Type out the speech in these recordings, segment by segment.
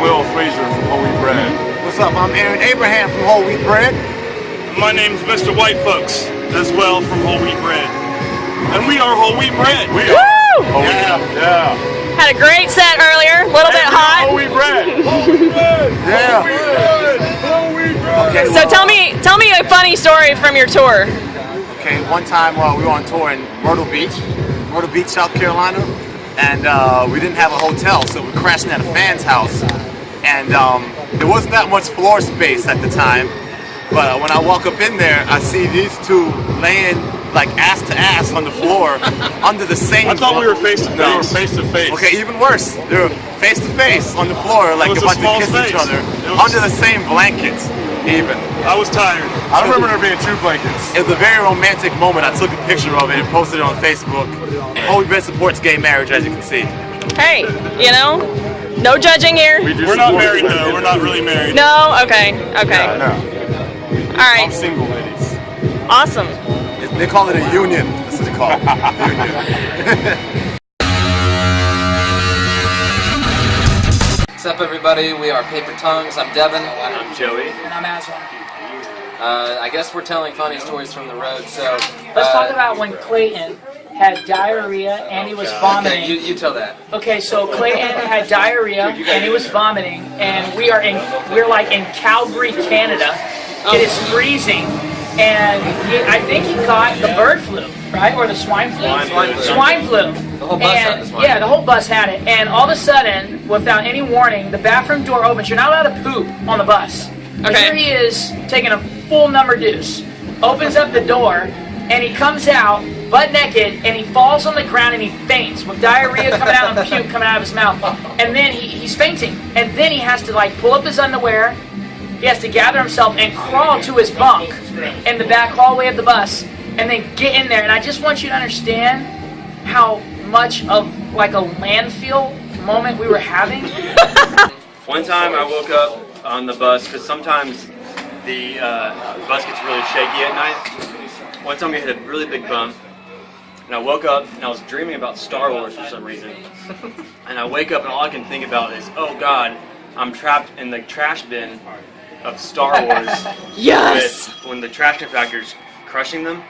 Will Frazier from Whole Wheat Bread. What's up? I'm Aaron Abraham from Whole Wheat Bread. My name's Mr. White Folks, as well, from Whole Wheat Bread. And we are Whole Wheat Bread. We are. Woo! Yeah. Had a great set earlier, a little bit hot. Whole Wheat Bread. Whole Wheat Bread. Yeah. Whole Wheat Bread. Whole Wheat Bread. Okay, So tell me a funny story from your tour. Okay, one time we were on tour in Myrtle Beach, South Carolina, and we didn't have a hotel, so we crashed at a fan's house. And there wasn't that much floor space at the time, but when I walk up in there, I see these two laying like ass to ass on the floor under the same. I thought we were face to face. We were face to face. Okay, even worse. They were face to face on the floor, like about to kiss each other under the same blankets. Even. I was tired. I remember there being 2 blankets. It was a very romantic moment. I took a picture of it and posted it on Facebook. Whole Wheat Bread supports gay marriage, as you can see. Hey, you know, no judging here. We're not married though. We're not really married. No? Okay. Yeah, no. All right. I'm single, ladies. Awesome. They call it a union. That's what they call it. Union. What's up, everybody? We are Paper Tongues. I'm Devin. I'm Joey. And I'm Aslan. I guess we're telling funny stories from the road, so... Let's talk about when Clayton had diarrhea and he was vomiting. Okay, you tell that. Okay, so Clayton had diarrhea and he was vomiting, and we're like in Calgary, Canada. It is freezing, and I think he caught the bird flu, right, or the swine flu. Swine flu. The whole bus had the swine Yeah, flu. the whole bus had it, and all of a sudden, without any warning, the bathroom door opens. You're not allowed to poop on the bus. But Okay. here he is taking a full number deuce, opens up the door, and he comes out butt naked, and he falls on the ground and he faints with diarrhea coming out and puke coming out of his mouth. And then he's fainting, and then he has to like pull up his underwear. He has to gather himself and crawl to his bunk in the back hallway of the bus, and then get in there. And I just want you to understand how much of like a landfill moment we were having. One time I woke up on the bus because sometimes the bus gets really shaky at night. One time we had a really big bump, and I woke up and I was dreaming about Star Wars for some reason. And I wake up and all I can think about is, oh God, I'm trapped in the trash bin of Star Wars. Yes. When the trash compactor's crushing them.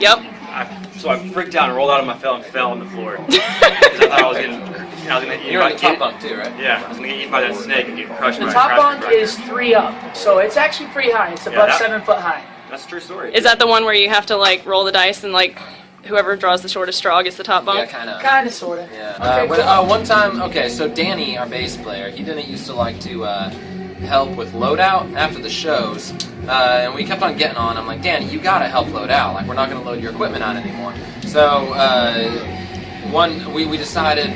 Yep. So I freaked out and rolled out of my bed and fell on the floor. Because I thought I was gonna eat. You're on the top bunk too, right? Yeah, I was gonna get eaten by that snake and get crushed The by a top trash bunk compactor. is 3 up, so it's actually pretty high. It's above 7 foot high. That's a true story. Is that the one where you have to like roll the dice and like whoever draws the shortest straw gets the top bunk? Yeah, kind of. Kind of, sort of. Yeah. Okay, One time, okay, so Danny, our bass player, he didn't used to like to help with loadout after the shows, and we kept on getting on. I'm like, Danny, you gotta help load out. Like, we're not gonna load your equipment out anymore. So we decided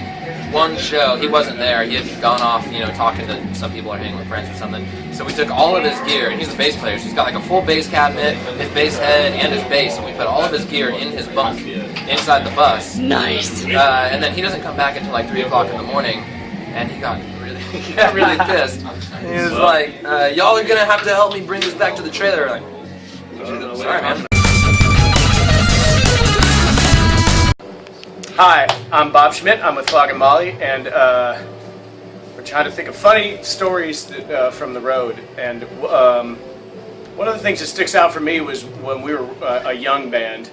one show, he wasn't there. He had gone off, you know, talking to some people or hanging with friends or something. So we took all of his gear, and he's a bass player, so he's got like a full bass cabinet, his bass head, and his bass, and we put all of his gear in his bunk inside the bus. Nice. And then he doesn't come back until like 3 o'clock in the morning, and he got really pissed. He was like, y'all are gonna have to help me bring this back to the trailer. Like, sorry, man. Hi, I'm Bob Schmidt. I'm with Flog and Molly, and we're trying to think of funny stories from the road. And one of the things that sticks out for me was when we were a young band.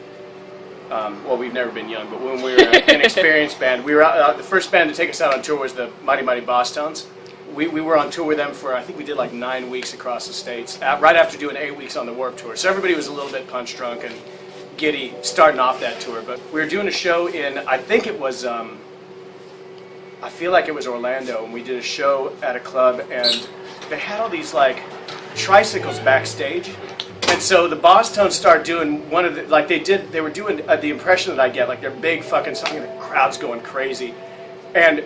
Well, we've never been young, but when we were an inexperienced band, we were out, the first band to take us out on tour was the Mighty Mighty Bosstones. We were on tour with them for, I think we did like 9 weeks across the states, right after doing 8 weeks on the Warped Tour. So everybody was a little bit punch drunk and giddy starting off that tour. But we were doing a show in, I think it was, I feel like it was Orlando, and we did a show at a club, and they had all these like tricycles backstage. And so the Bosstones started doing one of the, like they were doing the impression that I get, like their big fucking song, and the crowd's going crazy. And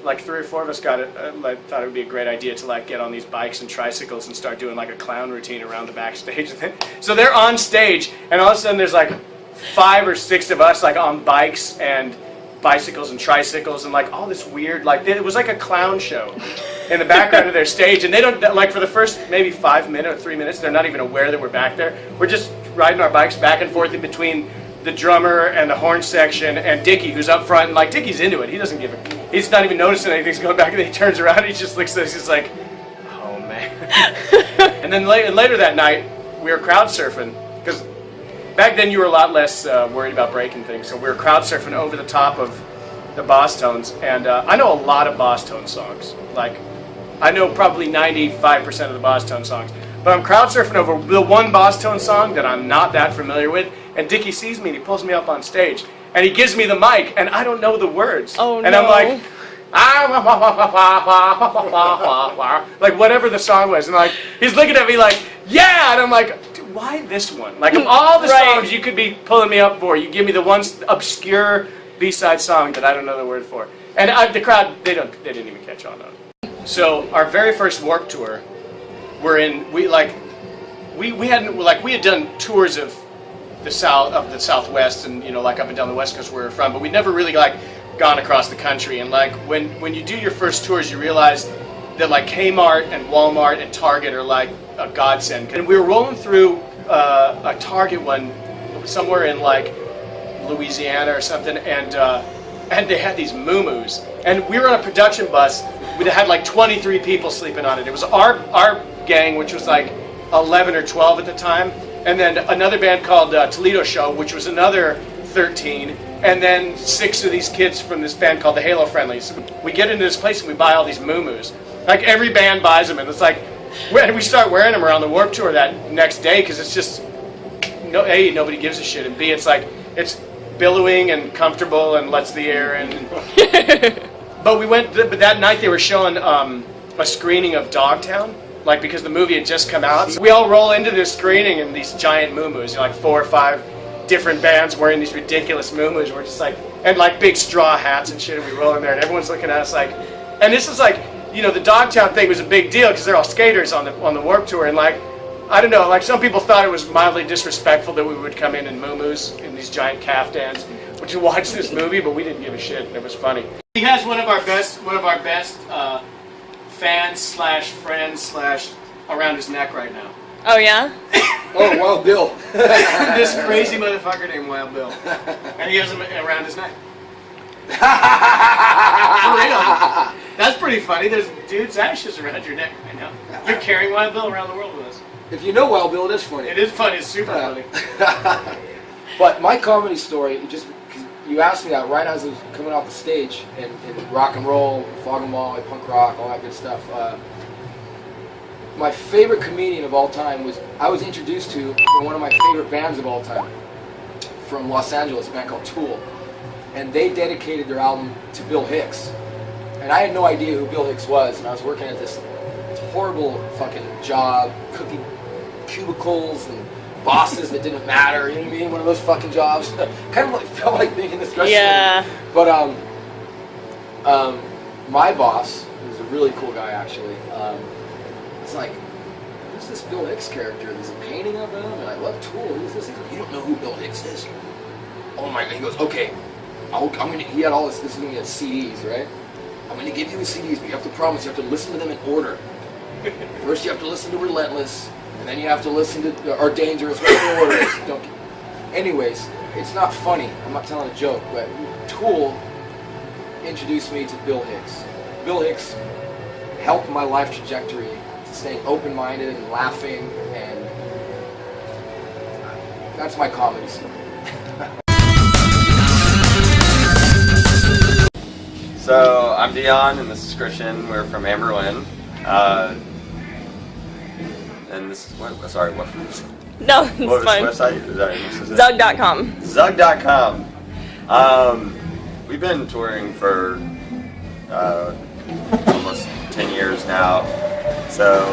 like 3 or 4 of us got it, thought it would be a great idea to like get on these bikes and tricycles and start doing like a clown routine around the backstage. So they're on stage, and all of a sudden there's like 5 or 6 of us like on bikes and bicycles and tricycles and like all this weird, like it was like a clown show in the background of their stage, and they don't, like for the first maybe 5 minutes or 3 minutes, they're not even aware that we're back there. We're just riding our bikes back and forth in between the drummer and the horn section and Dickie, who's up front, and like Dickie's into it. He doesn't give a he's not even noticing anything's going back, and then he turns around and he just looks at us, he's like, oh man. And then later that night, we were crowd surfing, because back then you were a lot less worried about breaking things, so we were crowd surfing over the top of the Boss Tones, and I know a lot of Boss Tone songs. Like, I know probably 95% of the Boss Tone songs, but I'm crowd surfing over the one Boss Tone song that I'm not that familiar with, and Dickie sees me and he pulls me up on stage, and he gives me the mic, and I don't know the words. Oh, and no. I'm like, like whatever the song was, and like he's looking at me like, yeah, and I'm like, dude, why this one? Like of all the songs you could be pulling me up for, you give me the one obscure B-side song that I don't know the word for, and the crowd they didn't even catch on it. So our very first Warped Tour, we had done tours of the Southwest and like up and down the West Coast where we're from, but we never really like gone across the country. And like when you do your first tours, you realize that like Kmart and Walmart and Target are like a godsend. And we were rolling through a Target one somewhere in like Louisiana or something, and they had these moo-moos, and we were on a production bus that had like 23 people sleeping on it. It was our gang, which was like 11 or 12 at the time, and then another band called Toledo Show, which was another 13, and then 6 of these kids from this band called the Halo Friendlies. We get into this place and we buy all these moo-moos. Like every band buys them, and it's like, and we start wearing them around the Warped Tour that next day, because it's just, A, nobody gives a shit, and B, it's like, it's billowing and comfortable and lets the air in. But that night they were showing a screening of Dogtown, like because the movie had just come out. So we all roll into this screening in these giant moo-moos, like 4 or 5 different bands wearing these ridiculous moo-moos. We're just like, and like big straw hats and shit, and we roll in there, and everyone's looking at us like, and this is like, the Dogtown thing was a big deal because they're all skaters on the Warped Tour, and like, I don't know, like some people thought it was mildly disrespectful that we would come in muumuus in these giant caftans to watch this movie, but we didn't give a shit, and it was funny. He has one of our best fans slash friends slash around his neck right now. Oh yeah? Oh, Wild Bill. This crazy motherfucker named Wild Bill, and he has him around his neck. For real. That's pretty funny. There's dude's ashes around your neck right now. You're carrying Wild Bill around the world with us. If you know Wild Bill, it is funny. It is funny. It's super funny. But my comedy story, just because you asked me that right as I was coming off the stage in rock and roll, fog and wall, punk rock, all that good stuff. My favorite comedian of all time I was introduced to from one of my favorite bands of all time from Los Angeles, a band called Tool, and they dedicated their album to Bill Hicks. And I had no idea who Bill Hicks was, and I was working at this horrible fucking job, cooking cubicles and bosses that didn't matter, you know what I mean? One of those fucking jobs. Kind of like, felt like being in this dressing room. But my boss, who's a really cool guy actually, it's like, who's this Bill Hicks character? There's a painting of him, and I love Tool. Who's this? He goes, you don't know who Bill Hicks is? Oh my God. He goes, okay, he had all this is going to get CDs, right? I'm going to give you the CDs, but you have to promise you have to listen to them in order. First you have to listen to Relentless, and then you have to listen to Our Dangerous, whatever order it is. Anyways, it's not funny. I'm not telling a joke, but Tool introduced me to Bill Hicks. Bill Hicks helped my life trajectory to staying open-minded and laughing, and that's my comedy story. So I'm Dion, and this is Christian. We're from Amberlin, and this is what? No, it's what fine. website? Zug.com. Zug.com. We've been touring for almost 10 years now, so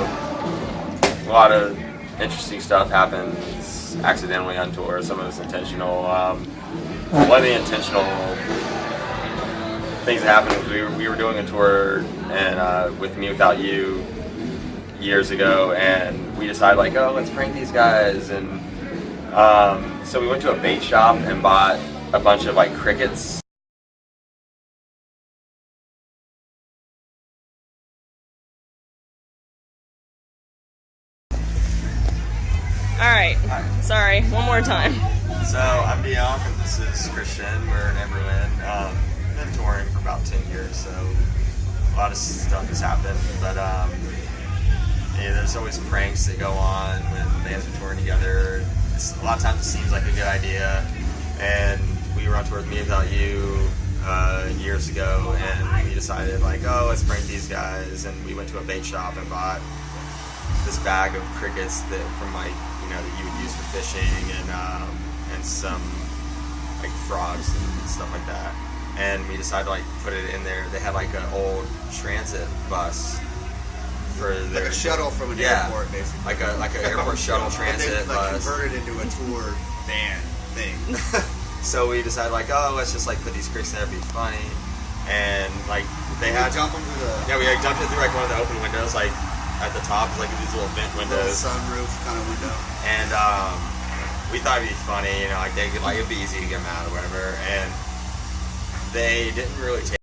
a lot of interesting stuff happens accidentally on tour. Some of it's intentional. One of the intentional things that happened was we were doing a tour and with Me Without You years ago, and we decided like, oh, let's prank these guys, and so we went to a bait shop and bought a bunch of like crickets. Alright, sorry, one more time. So I'm Dion, and this is Christian. We're in Amberlin. been touring for about 10 years, so a lot of stuff has happened. But yeah, there's always pranks that go on when bands are touring together. A lot of times it seems like a good idea, and we were on tour with Me Without You years ago, and we decided like, oh, let's prank these guys, and we went to a bait shop and bought this bag of crickets that from like, you know, that you would use for fishing, and some like frogs and stuff like that. And we decided to like put it in there. They had like an old transit bus for their like a shuttle from an airport, basically. Like an airport shuttle transit and they, like, bus. converted into a tour van thing. So we decided like, oh, let's just like put these crickets in there, it'd be funny. And like they had jump them through the we like dumped it through like one of the open windows, like at the top, like these little vent windows, little sunroof kind of window. And we thought it'd be funny, you know, like they could, like it'd be easy to get them out or whatever. And they didn't really take